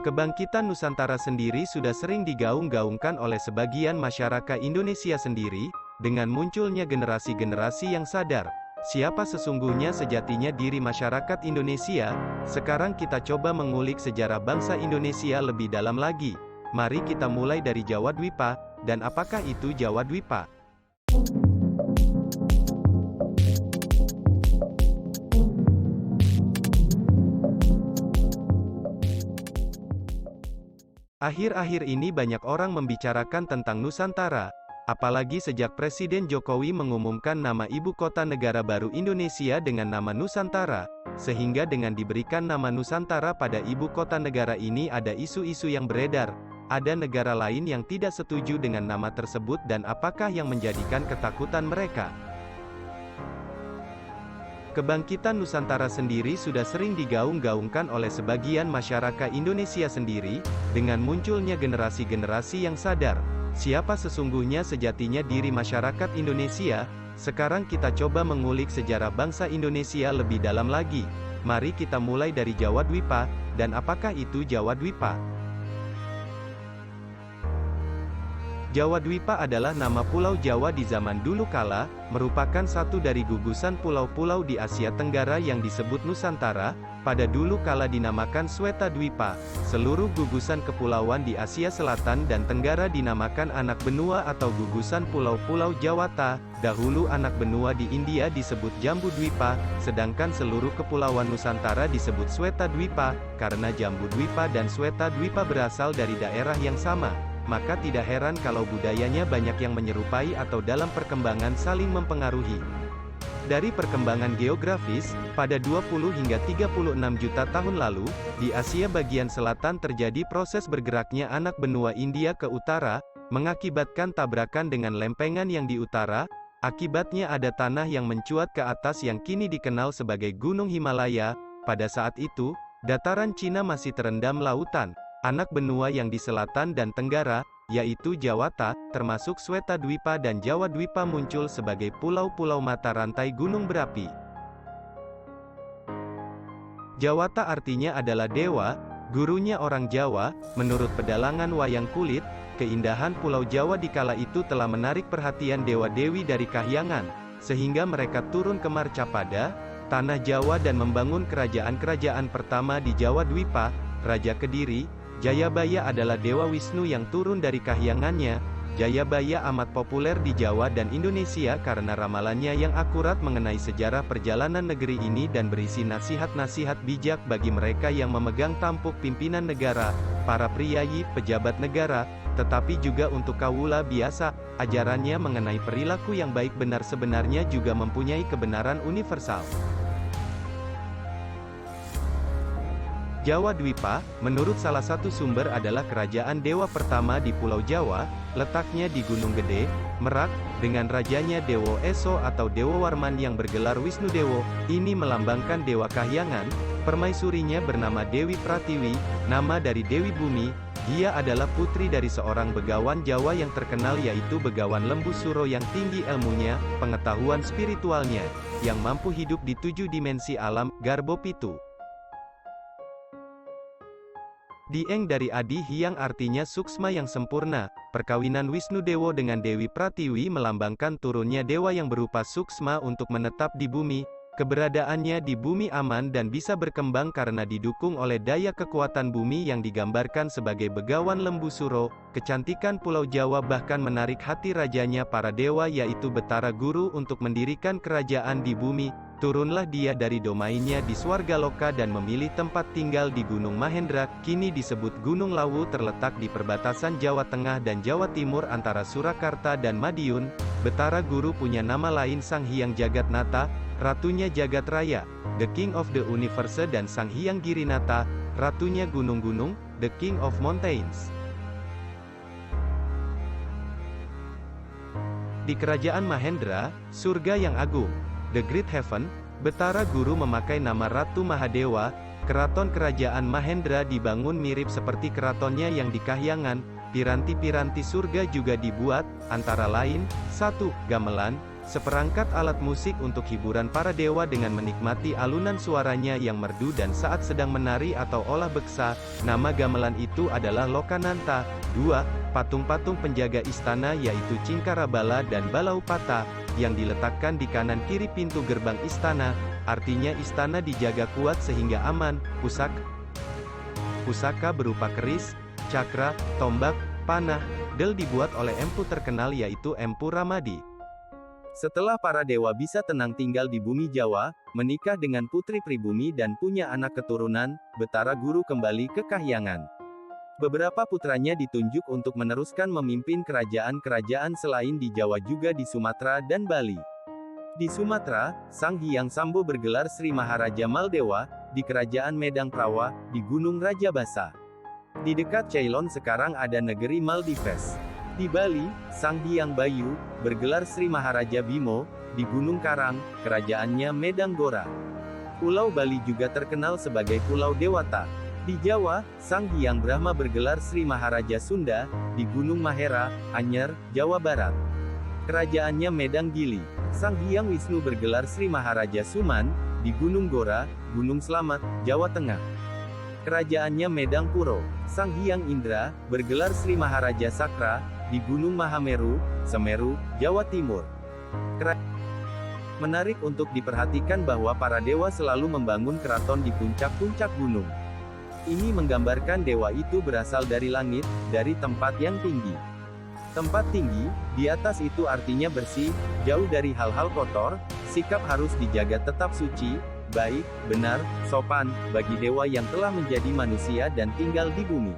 Kebangkitan Nusantara sendiri sudah sering digaung-gaungkan oleh sebagian masyarakat Indonesia sendiri, dengan munculnya generasi-generasi yang sadar, siapa sesungguhnya sejatinya diri masyarakat Indonesia. Sekarang kita coba mengulik sejarah bangsa Indonesia lebih dalam lagi. Mari kita mulai dari Jawa Dwipa, dan apakah itu Jawa Dwipa? Akhir-akhir ini banyak orang membicarakan tentang Nusantara, apalagi sejak Presiden Jokowi mengumumkan nama ibu kota negara baru Indonesia dengan nama Nusantara, sehingga dengan diberikan nama Nusantara pada ibu kota negara ini ada isu-isu yang beredar, ada negara lain yang tidak setuju dengan nama tersebut dan apakah yang menjadikan ketakutan mereka. Kebangkitan Nusantara sendiri sudah sering digaung-gaungkan oleh sebagian masyarakat Indonesia sendiri, dengan munculnya generasi-generasi yang sadar, siapa sesungguhnya sejatinya diri masyarakat Indonesia. Sekarang kita coba mengulik sejarah bangsa Indonesia lebih dalam lagi. Mari kita mulai dari Jawa Dwipa, dan apakah itu Jawa Dwipa? Jawa Dwipa adalah nama Pulau Jawa di zaman dulu kala, merupakan satu dari gugusan pulau-pulau di Asia Tenggara yang disebut Nusantara, pada dulu kala dinamakan Sweta Dwipa. Seluruh gugusan kepulauan di Asia Selatan dan Tenggara dinamakan anak benua atau gugusan pulau-pulau Jawata. Dahulu anak benua di India disebut Jambu Dwipa, sedangkan seluruh kepulauan Nusantara disebut Sweta Dwipa, karena Jambu Dwipa dan Sweta Dwipa berasal dari daerah yang sama. Maka tidak heran kalau budayanya banyak yang menyerupai atau dalam perkembangan saling mempengaruhi. Dari perkembangan geografis, pada 20 hingga 36 juta tahun lalu, di Asia bagian selatan terjadi proses bergeraknya anak benua India ke utara, mengakibatkan tabrakan dengan lempengan yang di utara. Akibatnya ada tanah yang mencuat ke atas yang kini dikenal sebagai Gunung Himalaya. Pada saat itu, dataran Cina masih terendam lautan. Anak benua yang di selatan dan tenggara, yaitu Jawata, termasuk Sweta Dwipa dan Jawa Dwipa muncul sebagai pulau-pulau mata rantai gunung berapi. Jawata artinya adalah dewa, gurunya orang Jawa. Menurut pedalangan wayang kulit, keindahan Pulau Jawa di kala itu telah menarik perhatian dewa-dewi dari Kahyangan, sehingga mereka turun ke Marcapada, tanah Jawa dan membangun kerajaan-kerajaan pertama di Jawa Dwipa, Raja Kediri. Jayabaya adalah Dewa Wisnu yang turun dari kahyangannya. Jayabaya amat populer di Jawa dan Indonesia karena ramalannya yang akurat mengenai sejarah perjalanan negeri ini dan berisi nasihat-nasihat bijak bagi mereka yang memegang tampuk pimpinan negara, para priyayi, pejabat negara, tetapi juga untuk kawula biasa. Ajarannya mengenai perilaku yang baik benar sebenarnya juga mempunyai kebenaran universal. Jawa Dwipa, menurut salah satu sumber adalah kerajaan dewa pertama di Pulau Jawa, letaknya di Gunung Gede, Merak, dengan rajanya Dewa Eso atau Dewa Warman yang bergelar Wisnu Dewo. Ini melambangkan Dewa Kahyangan. Permaisurinya bernama Dewi Pratiwi, nama dari Dewi Bumi. Dia adalah putri dari seorang begawan Jawa yang terkenal yaitu Begawan Lembu Suro yang tinggi ilmunya, pengetahuan spiritualnya, yang mampu hidup di 7 dimensi alam, Garbo Pitu. Dieng dari Adi Hyang artinya suksma yang sempurna. Perkawinan Wisnu Dewo dengan Dewi Pratiwi melambangkan turunnya dewa yang berupa suksma untuk menetap di bumi. Keberadaannya di bumi aman dan bisa berkembang karena didukung oleh daya kekuatan bumi yang digambarkan sebagai Begawan Lembu Suro. Kecantikan Pulau Jawa bahkan menarik hati rajanya para dewa yaitu Betara Guru untuk mendirikan kerajaan di bumi. Turunlah dia dari domainnya di Swargaloka dan memilih tempat tinggal di Gunung Mahendra, kini disebut Gunung Lawu, terletak di perbatasan Jawa Tengah dan Jawa Timur antara Surakarta dan Madiun. Betara Guru punya nama lain Sang Hyang Jagatnata, Ratunya Jagat Raya, The King of the Universe, dan Sang Hyang Girinata, Ratunya Gunung-Gunung, The King of Mountains. Di Kerajaan Mahendra, surga yang agung, The Great Heaven, Betara Guru memakai nama Ratu Mahadewa. Keraton kerajaan Mahendra dibangun mirip seperti keratonnya yang di Kahyangan. Piranti-piranti surga juga dibuat, antara lain, 1. Gamelan, Seperangkat alat musik untuk hiburan para dewa dengan menikmati alunan suaranya yang merdu dan saat sedang menari atau olah beksa. Nama gamelan itu adalah Lokananta. 2. Patung-patung penjaga istana yaitu Cingkarabala dan Balaupata, yang diletakkan di kanan kiri pintu gerbang istana, artinya istana dijaga kuat sehingga aman. Pusaka berupa keris, cakra, tombak, panah, del dibuat oleh empu terkenal yaitu Empu Ramadi. Setelah para dewa bisa tenang tinggal di bumi Jawa, menikah dengan putri pribumi dan punya anak keturunan, Betara Guru kembali ke Kahyangan. Beberapa putranya ditunjuk untuk meneruskan memimpin kerajaan-kerajaan selain di Jawa juga di Sumatera dan Bali. Di Sumatera, Sang Hyang Sambo bergelar Sri Maharaja Maldewa, di Kerajaan Medang Prawa, di Gunung Rajabasa. Di dekat Ceylon sekarang ada negeri Maldives. Di Bali, Sang Hyang Bayu, bergelar Sri Maharaja Bimo, di Gunung Karang, kerajaannya Medang Gora. Pulau Bali juga terkenal sebagai Pulau Dewata. Di Jawa, Sang Hyang Brahma bergelar Sri Maharaja Sunda, di Gunung Mahera, Anyer, Jawa Barat. Kerajaannya Medang Gili. Sang Hyang Wisnu bergelar Sri Maharaja Suman, di Gunung Gora, Gunung Slamet, Jawa Tengah. Kerajaannya Medang Puro. Sang Hyang Indra, bergelar Sri Maharaja Sakra, di Gunung Mahameru, Semeru, Jawa Timur. Menarik untuk diperhatikan bahwa para dewa selalu membangun keraton di puncak-puncak gunung. Ini menggambarkan dewa itu berasal dari langit, dari tempat yang tinggi. Tempat tinggi, di atas itu artinya bersih, jauh dari hal-hal kotor, sikap harus dijaga tetap suci, baik, benar, sopan, bagi dewa yang telah menjadi manusia dan tinggal di bumi.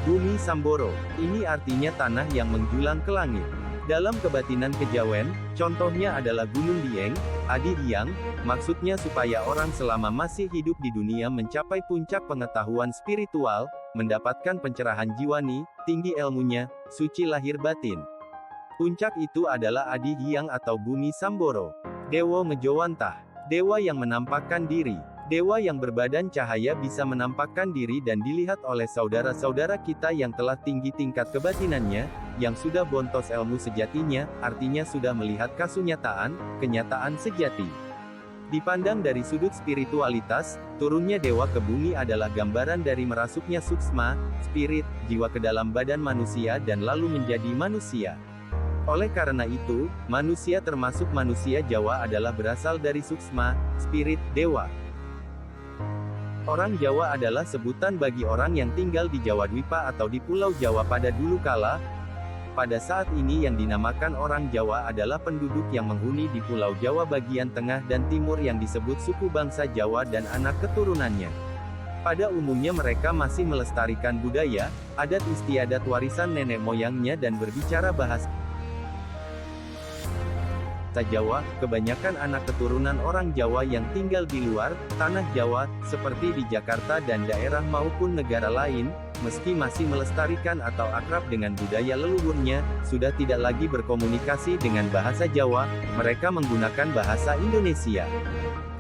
Bumi Samboro, ini artinya tanah yang menjulang ke langit. Dalam kebatinan kejawen, contohnya adalah Gunung Dieng, Adi Hyang, maksudnya supaya orang selama masih hidup di dunia mencapai puncak pengetahuan spiritual, mendapatkan pencerahan jiwani, tinggi ilmunya, suci lahir batin. Puncak itu adalah Adi Hyang atau Bumi Samboro. Dewa Ngejowantah, dewa yang menampakkan diri. Dewa yang berbadan cahaya bisa menampakkan diri dan dilihat oleh saudara-saudara kita yang telah tinggi tingkat kebatinannya, yang sudah bontos ilmu sejatinya, artinya sudah melihat kasunyataan, kenyataan sejati. Dipandang dari sudut spiritualitas, turunnya dewa ke bumi adalah gambaran dari merasuknya suksma, spirit, jiwa ke dalam badan manusia dan lalu menjadi manusia. Oleh karena itu, manusia termasuk manusia Jawa adalah berasal dari suksma, spirit, dewa. Orang Jawa adalah sebutan bagi orang yang tinggal di Jawa Dwipa atau di Pulau Jawa pada dulu kala. Pada saat ini yang dinamakan orang Jawa adalah penduduk yang menghuni di Pulau Jawa bagian tengah dan timur yang disebut suku bangsa Jawa dan anak keturunannya. Pada umumnya mereka masih melestarikan budaya, adat istiadat warisan nenek moyangnya dan berbicara bahasa Jawa. Kebanyakan anak keturunan orang Jawa yang tinggal di luar tanah Jawa, seperti di Jakarta dan daerah maupun negara lain, meski masih melestarikan atau akrab dengan budaya leluhurnya, sudah tidak lagi berkomunikasi dengan bahasa Jawa, mereka menggunakan bahasa Indonesia.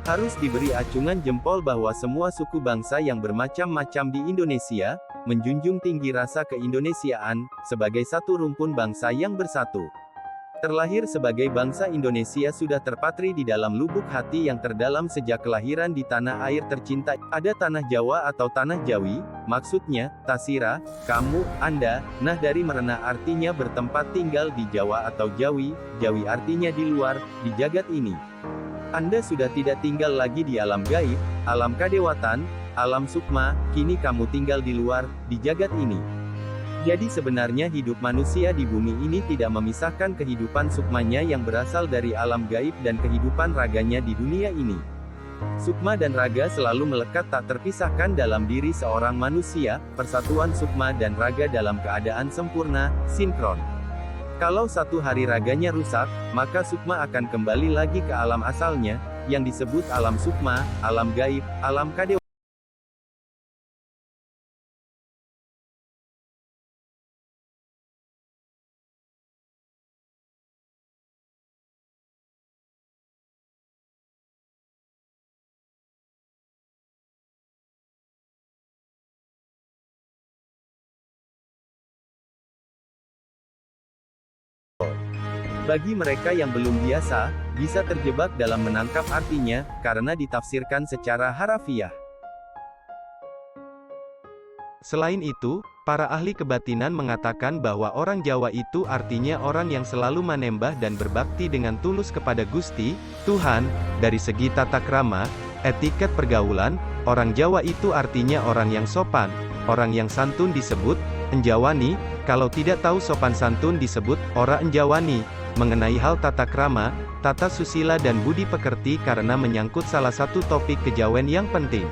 Harus diberi acungan jempol bahwa semua suku bangsa yang bermacam-macam di Indonesia, menjunjung tinggi rasa keindonesiaan, sebagai satu rumpun bangsa yang bersatu. Terlahir sebagai bangsa Indonesia sudah terpatri di dalam lubuk hati yang terdalam sejak kelahiran di tanah air tercinta. Ada tanah Jawa atau tanah Jawi, maksudnya, Tasira, kamu, Anda, nah dari merena artinya bertempat tinggal di Jawa atau Jawi, Jawi artinya di luar, di jagat ini. Anda sudah tidak tinggal lagi di alam gaib, alam kadewatan, alam sukma, kini kamu tinggal di luar, di jagat ini. Jadi sebenarnya hidup manusia di bumi ini tidak memisahkan kehidupan sukmanya yang berasal dari alam gaib dan kehidupan raganya di dunia ini. Sukma dan raga selalu melekat tak terpisahkan dalam diri seorang manusia, persatuan sukma dan raga dalam keadaan sempurna, sinkron. Kalau satu hari raganya rusak, maka sukma akan kembali lagi ke alam asalnya, yang disebut alam sukma, alam gaib, alam kadewatan. Bagi mereka yang belum biasa, bisa terjebak dalam menangkap artinya, karena ditafsirkan secara harafiah. Selain itu, para ahli kebatinan mengatakan bahwa orang Jawa itu artinya orang yang selalu menembah dan berbakti dengan tulus kepada Gusti, Tuhan. Dari segi tata krama, etiket pergaulan, orang Jawa itu artinya orang yang sopan, orang yang santun disebut enjawani, kalau tidak tahu sopan santun disebut ora enjawani. Mengenai hal tata krama, tata susila dan budi pekerti karena menyangkut salah satu topik kejawen yang penting.